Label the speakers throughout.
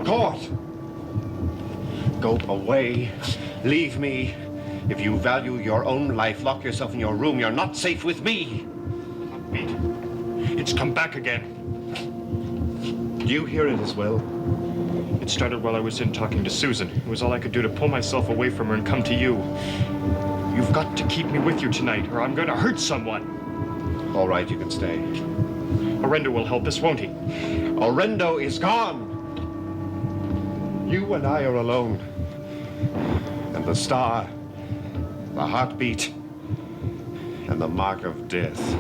Speaker 1: Court! Go away. Leave me. If you value your own life, lock yourself in your room. You're not safe with me.
Speaker 2: Beat. It's come back again.
Speaker 1: Do you hear it as well?
Speaker 2: It started while I was in talking to Susan. It was all I could do to pull myself away from her and come to you. You've got to keep me with you tonight, or I'm going to hurt someone.
Speaker 1: All right, you can stay.
Speaker 2: Orendo will help us, won't he?
Speaker 1: Orendo is gone. You and I are alone. And the star, the heartbeat, and the mark of death.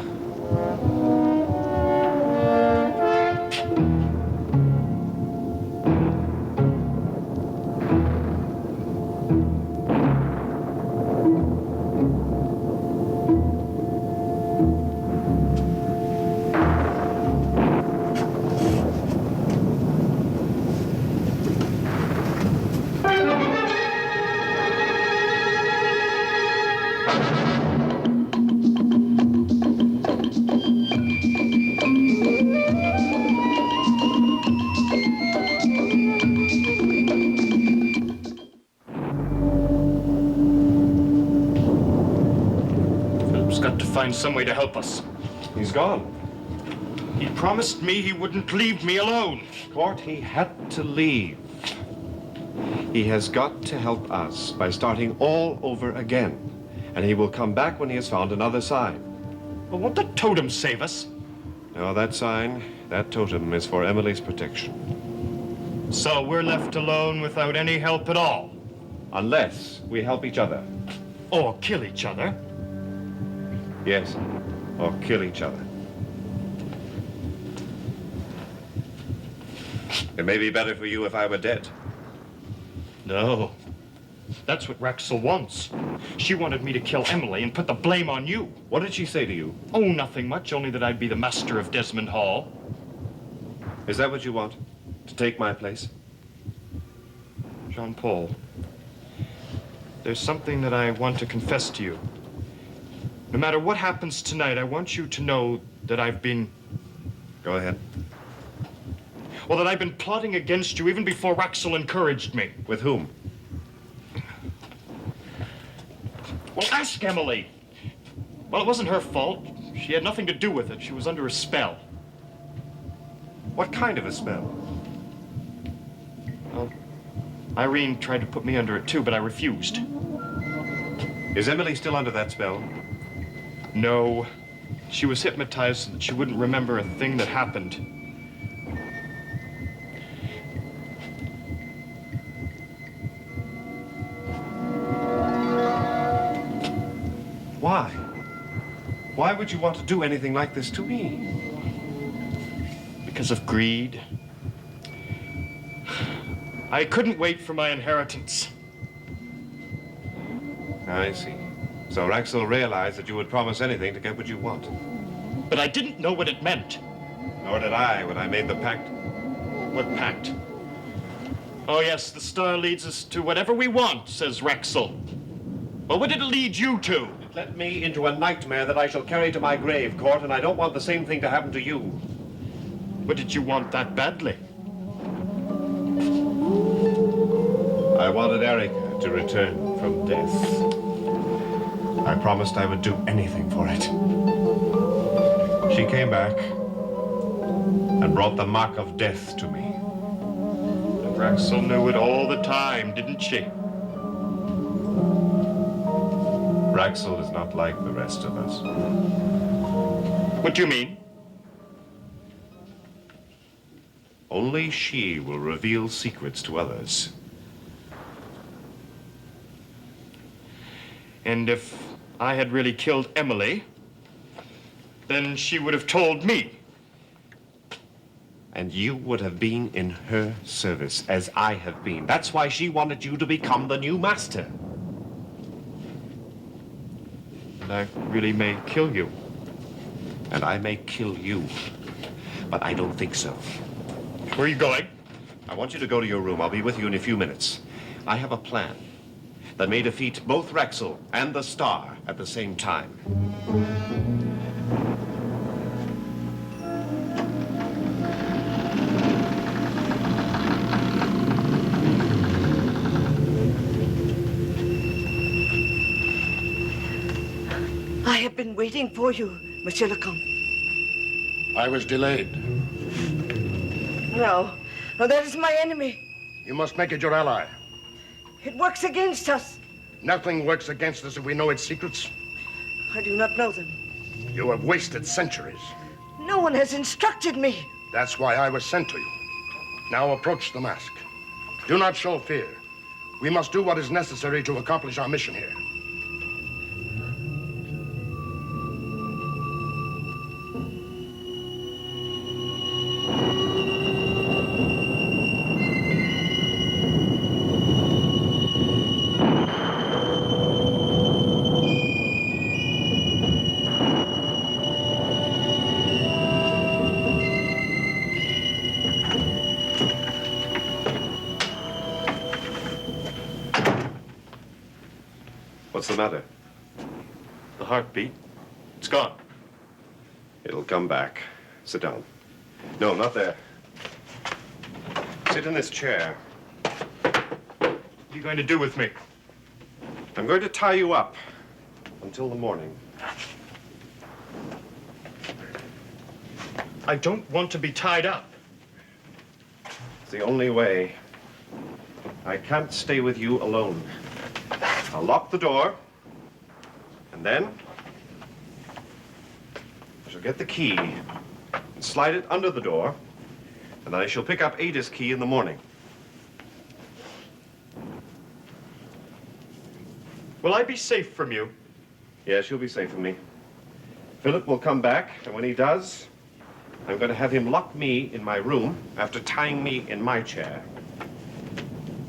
Speaker 2: Find some way to help us.
Speaker 1: He's gone.
Speaker 2: He promised me he wouldn't leave me alone.
Speaker 1: Court, he had to leave. He has got to help us by starting all over again. And he will come back when he has found another sign.
Speaker 2: But won't the totem save us?
Speaker 1: No, that sign, that totem is for Emily's protection.
Speaker 2: So we're left alone without any help at all?
Speaker 1: Unless we help each other.
Speaker 2: Or kill each other?
Speaker 1: Yes, or kill each other. It may be better for you if I were dead.
Speaker 2: No. That's what Raxel wants. She wanted me to kill Emily and put the blame on you.
Speaker 1: What did she say to you?
Speaker 2: Oh, nothing much, only that I'd be the master of Desmond Hall.
Speaker 1: Is that what you want? To take my place?
Speaker 2: Jean-Paul, there's something that I want to confess to you. No matter what happens tonight, I want you to know that I've been...
Speaker 1: Go ahead.
Speaker 2: Well, that I've been plotting against you even before Raxel encouraged me.
Speaker 1: With whom?
Speaker 2: Well, ask Emily. Well, it wasn't her fault. She had nothing to do with it. She was under a spell.
Speaker 1: What kind of a spell?
Speaker 2: Well, Irene tried to put me under it too, but I refused.
Speaker 1: Is Emily still under that spell?
Speaker 2: No. She was hypnotized so that she wouldn't remember a thing that happened.
Speaker 1: Why? Why would you want to do anything like this to me?
Speaker 2: Because of greed. I couldn't wait for my inheritance.
Speaker 1: I see. So Raxel realized that you would promise anything to get what you want.
Speaker 2: But I didn't know what it meant.
Speaker 1: Nor did I when I made the pact.
Speaker 2: What pact? Oh, yes, the star leads us to whatever we want, says Raxel. Well, what did it lead you to?
Speaker 1: It led me into a nightmare that I shall carry to my grave, Court, and I don't want the same thing to happen to you.
Speaker 2: What did you want that badly?
Speaker 1: I wanted Erica to return from death. I promised I would do anything for it. She came back and brought the mark of death to me.
Speaker 2: And Raxel knew it all the time, didn't she?
Speaker 1: Raxel is not like the rest of us.
Speaker 2: What do you mean?
Speaker 1: Only she will reveal secrets to others.
Speaker 2: And if I had really killed Emily, then she would have told me.
Speaker 1: And you would have been in her service, as I have been. That's why she wanted you to become the new master.
Speaker 2: And I really may kill you.
Speaker 1: And I may kill you, but I don't think so.
Speaker 2: Where are you going?
Speaker 1: I want you to go to your room. I'll be with you in a few minutes. I have a plan that may defeat both Raxel and the Star at the same time.
Speaker 3: I have been waiting for you, Monsieur le Comte.
Speaker 4: I was delayed.
Speaker 3: No, that is my enemy.
Speaker 4: You must make it your ally.
Speaker 3: It works against us.
Speaker 4: Nothing works against us if we know its secrets.
Speaker 3: I do not know them.
Speaker 4: You have wasted centuries.
Speaker 3: No one has instructed me.
Speaker 4: That's why I was sent to you. Now approach the mask. Do not show fear. We must do what is necessary to accomplish our mission here.
Speaker 1: What's the matter?
Speaker 2: The heartbeat. It's gone.
Speaker 1: It'll come back. Sit down. No, not there. Sit in this chair.
Speaker 2: What are you going to do with me?
Speaker 1: I'm going to tie you up until the morning.
Speaker 2: I don't want to be tied up.
Speaker 1: It's the only way. I can't stay with you alone. I'll lock the door, and then I shall get the key and slide it under the door, and then I shall pick up Ada's key in the morning.
Speaker 2: Will I be safe from you?
Speaker 1: Yes, you'll be safe from me. Philip will come back, and when he does, I'm going to have him lock me in my room after tying me in my chair.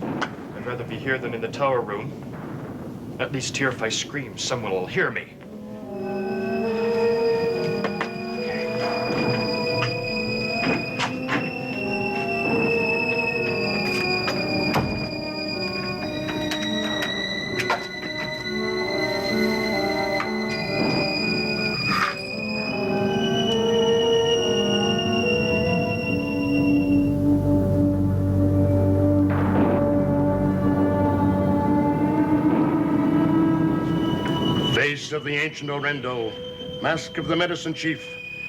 Speaker 2: I'd rather be here than in the tower room. At least here, if I scream, someone will hear me.
Speaker 4: Face of the ancient Orendo, mask of the medicine chief,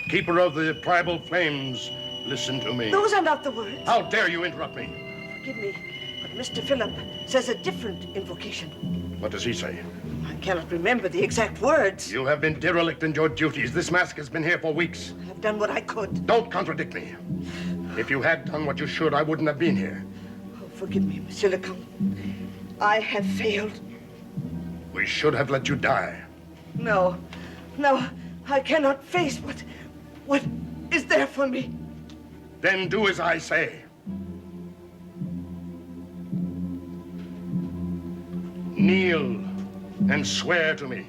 Speaker 4: keeper of the tribal flames, listen to me.
Speaker 3: Those are not the words.
Speaker 4: How dare you interrupt me?
Speaker 3: Forgive me, but Mr. Philip says a different invocation.
Speaker 4: What does he say?
Speaker 3: I cannot remember the exact words.
Speaker 4: You have been derelict in your duties. This mask has been here for weeks.
Speaker 3: I have done what I could.
Speaker 4: Don't contradict me. If you had done what you should, I wouldn't have been here.
Speaker 3: Oh, forgive me, Monsieur le Comte. I have failed.
Speaker 4: We should have let you die.
Speaker 3: No, I cannot face what is there for me.
Speaker 4: Then do as I say. Kneel and swear to me.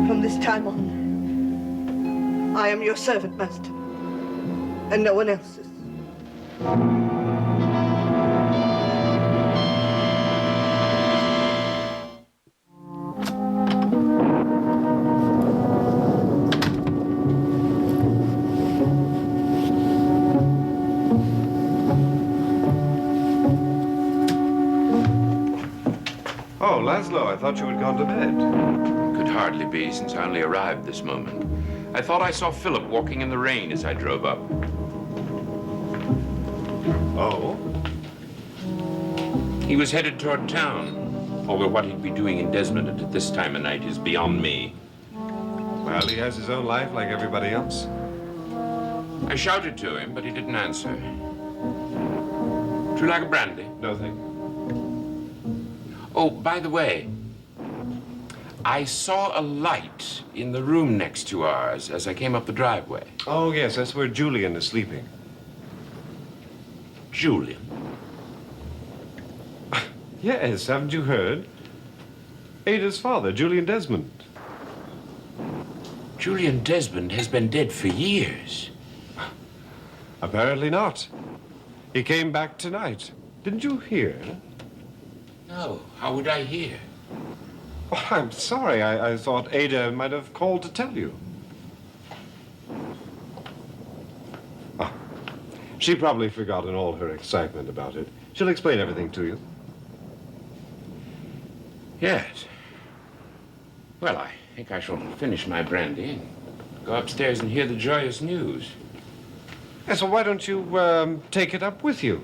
Speaker 3: From this time on, I am your servant, master, and no one else's.
Speaker 1: Oh, Laszlo, I thought you had gone to bed.
Speaker 5: Could hardly be, since I only arrived this moment. I thought I saw Philip walking in the rain as I drove up.
Speaker 1: Oh?
Speaker 5: He was headed toward town, although what he'd be doing in Desmond at this time of night is beyond me.
Speaker 1: Well, he has his own life like everybody else.
Speaker 5: I shouted to him, but he didn't answer. Would you like a brandy?
Speaker 1: No, thank you.
Speaker 5: Oh, by the way, I saw a light in the room next to ours as I came up the driveway.
Speaker 1: Oh, yes, that's where Julian is sleeping.
Speaker 5: Julian?
Speaker 1: Yes, haven't you heard? Ada's father, Julian Desmond.
Speaker 5: Julian Desmond has been dead for years.
Speaker 1: Apparently not. He came back tonight. Didn't you hear?
Speaker 5: No, how would I hear?
Speaker 1: Oh, I'm sorry. I thought Ada might have called to tell you. Ah, she probably forgot in all her excitement about it. She'll explain everything to you.
Speaker 5: Yes. Well, I think I shall finish my brandy and go upstairs and hear the joyous news.
Speaker 1: Yeah, so why don't you take it up with you?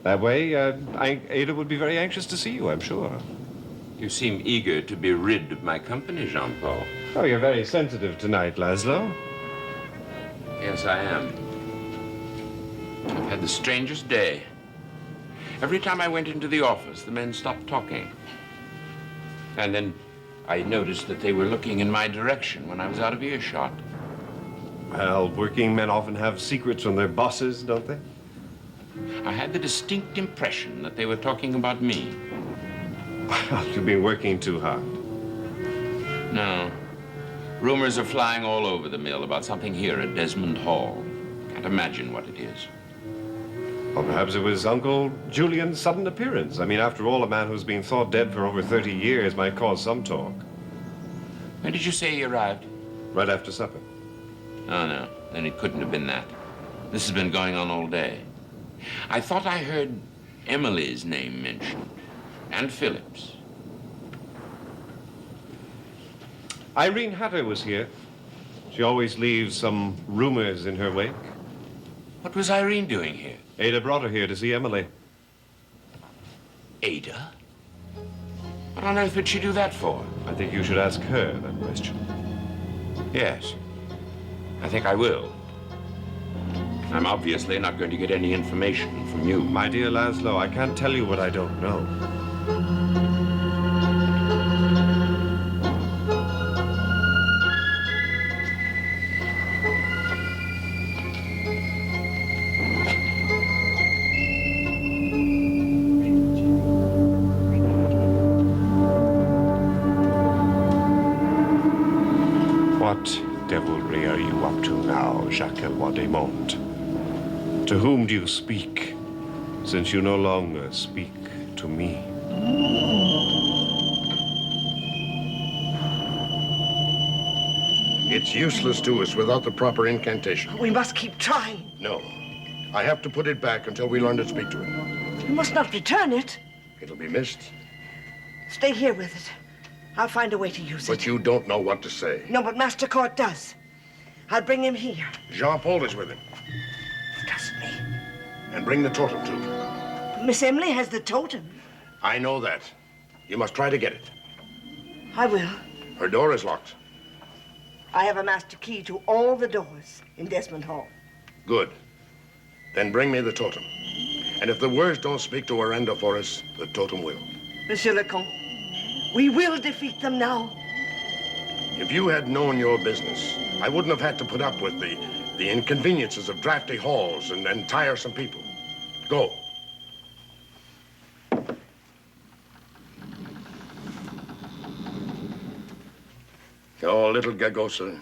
Speaker 1: That way, Ada would be very anxious to see you, I'm sure.
Speaker 5: You seem eager to be rid of my company, Jean-Paul.
Speaker 1: Oh, you're very sensitive tonight, Laszlo.
Speaker 5: Yes, I am. I've had the strangest day. Every time I went into the office, the men stopped talking. And then I noticed that they were looking in my direction when I was out of earshot.
Speaker 1: Well, working men often have secrets from their bosses, don't they?
Speaker 5: I had the distinct impression that they were talking about me.
Speaker 1: Well, you've been working too hard.
Speaker 5: No. Rumors are flying all over the mill about something here at Desmond Hall. Can't imagine what it is.
Speaker 1: Or perhaps it was Uncle Julian's sudden appearance. I mean, after all, a man who's been thought dead for over 30 years might cause some talk.
Speaker 5: When did you say he arrived?
Speaker 1: Right after supper.
Speaker 5: Oh, no. Then it couldn't have been that. This has been going on all day. I thought I heard Emily's name mentioned. And Philip's.
Speaker 1: Irene Hatter was here. She always leaves some rumors in her wake.
Speaker 5: What was Irene doing here?
Speaker 1: Ada brought her here to see Emily.
Speaker 5: Ada? What on earth would she do that for?
Speaker 1: I think you should ask her that question.
Speaker 5: Yes. I think I will. I'm obviously not going to get any information from you.
Speaker 1: My dear Laszlo, I can't tell you what I don't know. What devilry are you up to now, Jacques Wademont? To whom do you speak, since you no longer speak to me?
Speaker 4: It's useless to us without the proper incantation.
Speaker 3: We must keep trying.
Speaker 4: No. I have to put it back until we learn to speak to it.
Speaker 3: We must not return it.
Speaker 4: It'll be missed,
Speaker 3: Stay here with it. I'll find a way to use
Speaker 4: but
Speaker 3: it.
Speaker 4: you don't know what to say.
Speaker 3: No, but Master Court does. I'll bring him here.
Speaker 4: Jean-Paul is with him.
Speaker 3: Trust me.
Speaker 4: And bring the totem, too.
Speaker 3: Miss Emily has the totem.
Speaker 4: I know that. You must try to get it.
Speaker 3: I will.
Speaker 4: Her door is locked.
Speaker 3: I have a master key to all the doors in Desmond Hall.
Speaker 4: Good. Then bring me the totem. And if the words don't speak to Aranda for us, the totem will.
Speaker 3: Monsieur le Comte, we will defeat them now.
Speaker 4: If you had known your business, I wouldn't have had to put up with the inconveniences of drafty halls and tiresome people. Go. Oh, little Gagosa,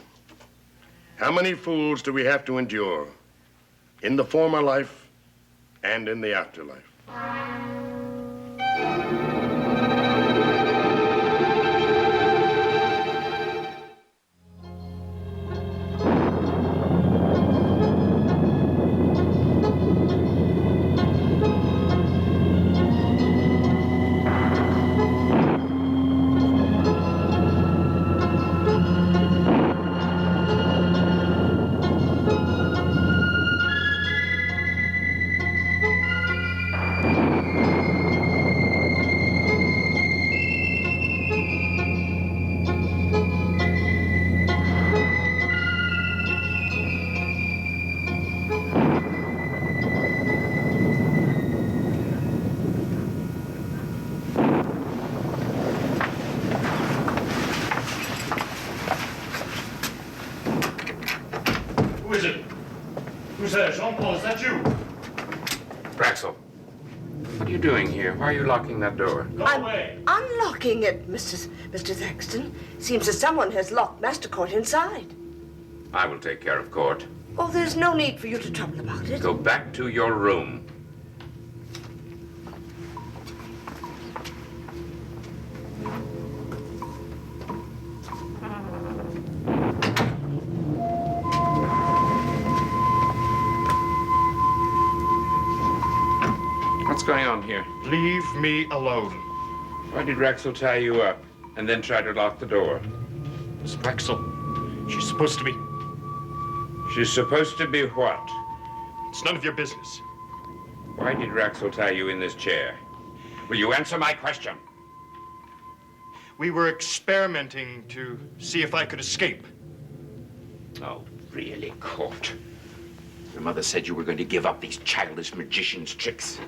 Speaker 4: how many fools do we have to endure in the former life and in the afterlife?
Speaker 2: Who's there? Jean-Paul, is that you?
Speaker 5: Braxel, what are you doing here? Why are you locking that door?
Speaker 2: Go away.
Speaker 3: Unlocking it, Mr. Thaxton. Seems that someone has locked Master Court inside.
Speaker 5: I will take care of Court.
Speaker 3: Oh, there's no need for you to trouble about it.
Speaker 5: Go back to your room. What's going on here?
Speaker 2: Leave me alone.
Speaker 5: Why did Raxel tie you up and then try to lock the door?
Speaker 2: Miss Raxel, she's supposed to be.
Speaker 5: She's supposed to be what?
Speaker 2: It's none of your business.
Speaker 5: Why did Raxel tie you in this chair? Will you answer my question?
Speaker 2: We were experimenting to see if I could escape.
Speaker 5: Oh, really, Court? Your mother said you were going to give up these childish magician's tricks.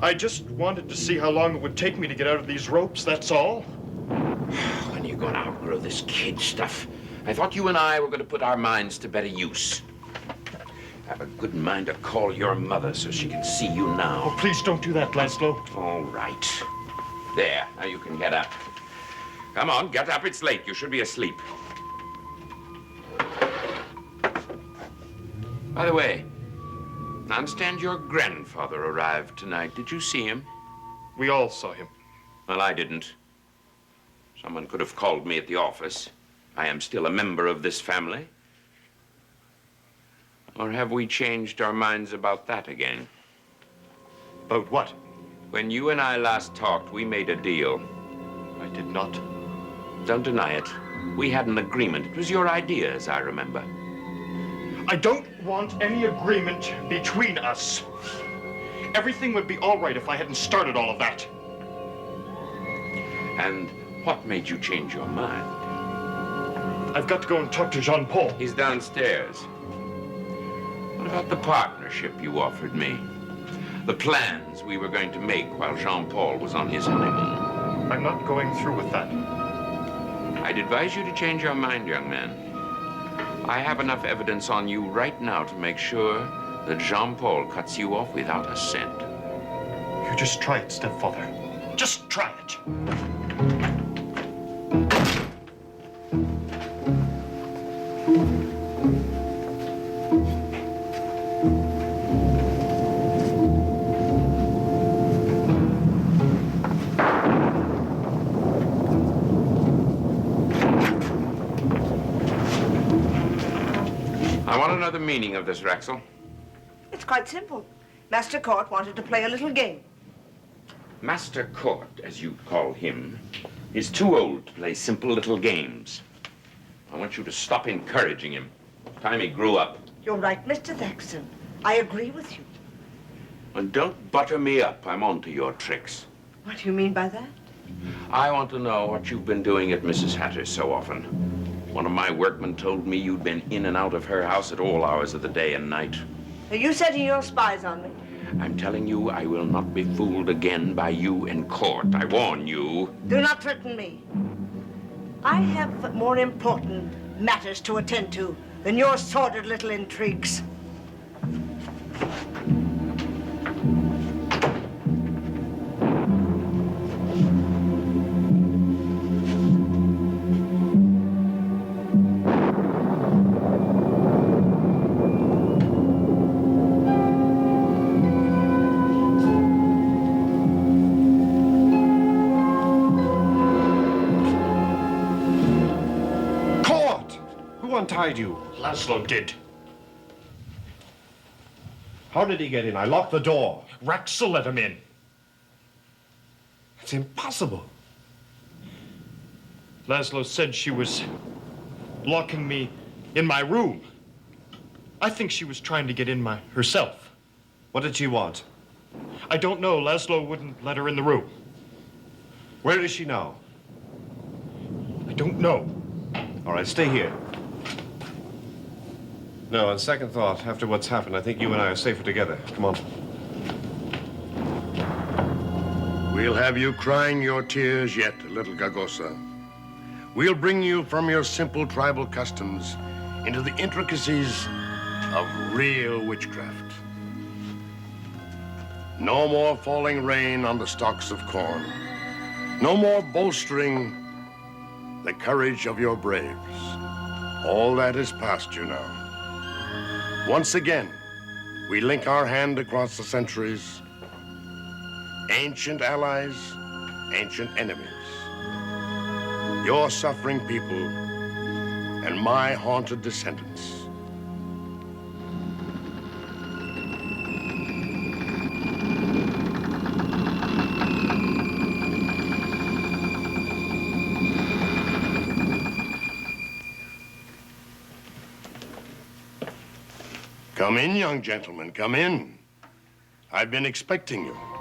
Speaker 2: I just wanted to see how long it would take me to get out of these ropes, that's all.
Speaker 5: When are you going to outgrow this kid stuff? I thought you and I were going to put our minds to better use. Have a good mind to call your mother so she can see you now.
Speaker 2: Oh, please don't do that, Laszlo.
Speaker 5: All right. There, now you can get up. Come on, get up, it's late. You should be asleep. By the way, I understand your grandfather arrived tonight. Did you see him?
Speaker 2: We all saw him.
Speaker 5: Well, I didn't. Someone could have called me at the office. I am still a member of this family. Or have we changed our minds about that again?
Speaker 2: About what?
Speaker 5: When you and I last talked, we made a deal.
Speaker 2: I did not.
Speaker 5: Don't deny it. We had an agreement. It was your idea, as I remember.
Speaker 2: I don't want any agreement between us. Everything would be all right if I hadn't started all of that.
Speaker 5: And what made you change your mind?
Speaker 2: I've got to go and talk to Jean-Paul.
Speaker 5: He's downstairs. What about the partnership you offered me? The plans we were going to make while Jean-Paul was on his honeymoon?
Speaker 2: I'm not going through with that.
Speaker 5: I'd advise you to change your mind, young man. I have enough evidence on you right now to make sure that Jean-Paul cuts you off without a cent.
Speaker 2: You just try it, stepfather. Just try it.
Speaker 5: I want to know the meaning of this, Raxel.
Speaker 3: It's quite simple. Master Court wanted to play a little game.
Speaker 5: Master Court, as you call him, is too old to play simple little games. I want you to stop encouraging him. Time he grew up.
Speaker 3: You're right, Mr. Thaxton. I agree with you.
Speaker 5: And don't butter me up. I'm on to your tricks.
Speaker 3: What do you mean by that?
Speaker 5: I want to know what you've been doing at Mrs. Hatter's so often. One of my workmen told me you'd been in and out of her house at all hours of the day and night.
Speaker 3: Are you setting your spies on me?
Speaker 5: I'm telling you, I will not be fooled again by you in court. I warn you.
Speaker 3: Do not threaten me. I have more important matters to attend to than your sordid little intrigues.
Speaker 1: Untied you.
Speaker 2: Laszlo did.
Speaker 1: How did he get in? I locked the door.
Speaker 2: Raxel let him in.
Speaker 1: It's impossible.
Speaker 2: Laszlo said she was locking me in my room. I think she was trying to get in herself.
Speaker 1: What did she want?
Speaker 2: I don't know. Laszlo wouldn't let her in the room.
Speaker 1: Where is she now?
Speaker 2: I don't know.
Speaker 1: All right, stay here. No, on second thought, after what's happened, I think you and I are safer together. Come on.
Speaker 4: We'll have you crying your tears yet, little Gagosa. We'll bring you from your simple tribal customs into the intricacies of real witchcraft. No more falling rain on the stalks of corn. No more bolstering the courage of your braves. All that is past you now. Once again, we link our hand across the centuries. Ancient allies, ancient enemies. Your suffering people and my haunted descendants. Come in, young gentlemen, come in. I've been expecting you.